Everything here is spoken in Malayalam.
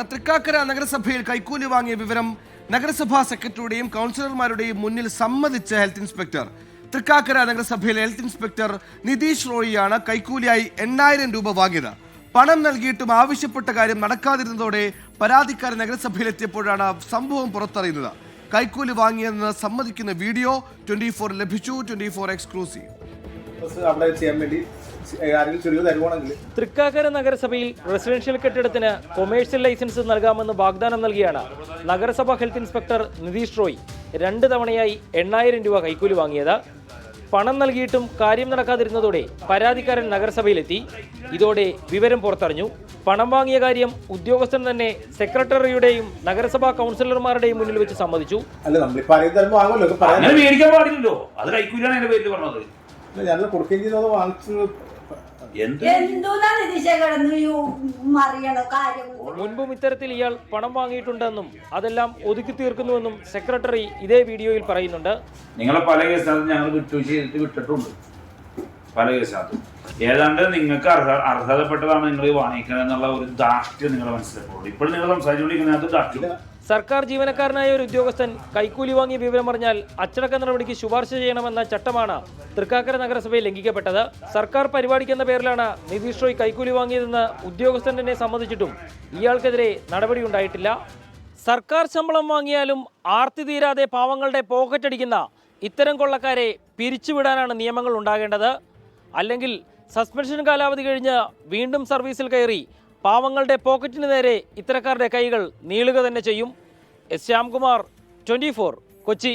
തൃക്കാക്കര നഗരസഭയിൽ കൈക്കൂലി വാങ്ങിയ വിവരം നഗരസഭാ സെക്രട്ടറിയുടെയും കൗൺസിലർമാരുടെയും മുന്നിൽ സമ്മതിച്ച ഹെൽത്ത് ഇൻസ്പെക്ടർ. തൃക്കാക്കര നഗരസഭയിലെ ഹെൽത്ത് ഇൻസ്പെക്ടർ നിതീഷ് റോയിയാണ് കൈക്കൂലിയായി 8000 രൂപ വാങ്ങിയത്. പണം നൽകിയിട്ടും ആവശ്യപ്പെട്ട കാര്യം നടക്കാതിരുന്നതോടെ പരാതിക്കാരൻ നഗരസഭയിലെത്തിയപ്പോഴാണ് സംഭവം പുറത്തറിയുന്നത്. കൈക്കൂലി വാങ്ങിയെന്ന് സമ്മതിക്കുന്ന വീഡിയോ 24 ലഭിച്ചു. 24 എക്സ്ക്ലൂസീവ്. തൃക്കാക്കര നഗരസഭയിൽ റെസിഡൻഷ്യൽ കെട്ടിടത്തിന് കൊമേഴ്സ്യൽ ലൈസൻസ് നൽകാമെന്ന് വാഗ്ദാനം നൽകിയാണ് നഗരസഭ ഹെൽത്ത് ഇൻസ്പെക്ടർ നിതീഷ് റോയ് 2 തവണയായി 8000 രൂപ കൈക്കൂലി വാങ്ങിയത്. പണം നൽകിയിട്ടും കാര്യം നടക്കാതിരുന്നതോടെ പരാതിക്കാരൻ നഗരസഭയിലെത്തി. ഇതോടെ വിവരം പുറത്തറിഞ്ഞു. പണം വാങ്ങിയ കാര്യം ഉദ്യോഗസ്ഥൻ തന്നെ സെക്രട്ടറിയുടെയും നഗരസഭാ കൗൺസിലർമാരുടെയും മുന്നിൽ വെച്ച് സമ്മതിച്ചു. മുൻപും ഇത്തരത്തിൽ ഇയാൾ പണം വാങ്ങിയിട്ടുണ്ടെന്നും അതെല്ലാം ഒതുക്കി തീർക്കുന്നുവെന്നും സെക്രട്ടറി ഇതേ വീഡിയോയിൽ പറയുന്നുണ്ട്. നിങ്ങളെ പല കേസിനകത്തും ഞങ്ങൾ വിട്ടിട്ടുണ്ട്. പല കേസിനകത്തും ഏതാണ്ട് നിങ്ങൾക്ക് അർഹതപ്പെട്ടതാണ് നിങ്ങൾ വാങ്ങിക്കണം എന്നുള്ള ഒരു ധാർഷ്ട്യം നിങ്ങൾ മനസ്സിലാക്കുള്ളൂ. ഇപ്പോൾ നിങ്ങൾ സംസാരിച്ചുകൊണ്ടിരിക്കുന്നതിനകത്ത് ധാർഷ്ട്യം. സർക്കാർ ജീവനക്കാരനായ ഒരു ഉദ്യോഗസ്ഥൻ കൈക്കൂലി വാങ്ങിയ വിവരമറിഞ്ഞാൽ അച്ചടക്ക നടപടിക്ക് ശുപാർശ ചെയ്യണമെന്ന ചട്ടമാണ് തൃക്കാക്കര നഗരസഭയിൽ ലംഘിക്കപ്പെട്ടത്. സർക്കാർ പരിപാടിക്കെന്ന പേരിലാണ് നിതീഷ് റോയ് കൈക്കൂലി വാങ്ങിയതെന്ന് ഉദ്യോഗസ്ഥൻ തന്നെ സമ്മതിച്ചിട്ടും ഇയാൾക്കെതിരെ നടപടിയുണ്ടായിട്ടില്ല. സർക്കാർ ശമ്പളം വാങ്ങിയാലും ആർത്തി തീരാതെ പാവങ്ങളുടെ പോക്കറ്റടിക്കുന്ന ഇത്തരം കൊള്ളക്കാരെ പിരിച്ചുവിടാനാണ് നിയമങ്ങൾ ഉണ്ടാകേണ്ടത്. അല്ലെങ്കിൽ സസ്പെൻഷൻ കാലാവധി കഴിഞ്ഞ് വീണ്ടും സർവീസിൽ കയറി പാവങ്ങളുടെ പോക്കറ്റിന് നേരെ ഇത്തരക്കാരുടെ കൈകൾ നീളുക തന്നെ ചെയ്യും. എസ് ശ്യാംകുമാർ, 24, കൊച്ചി.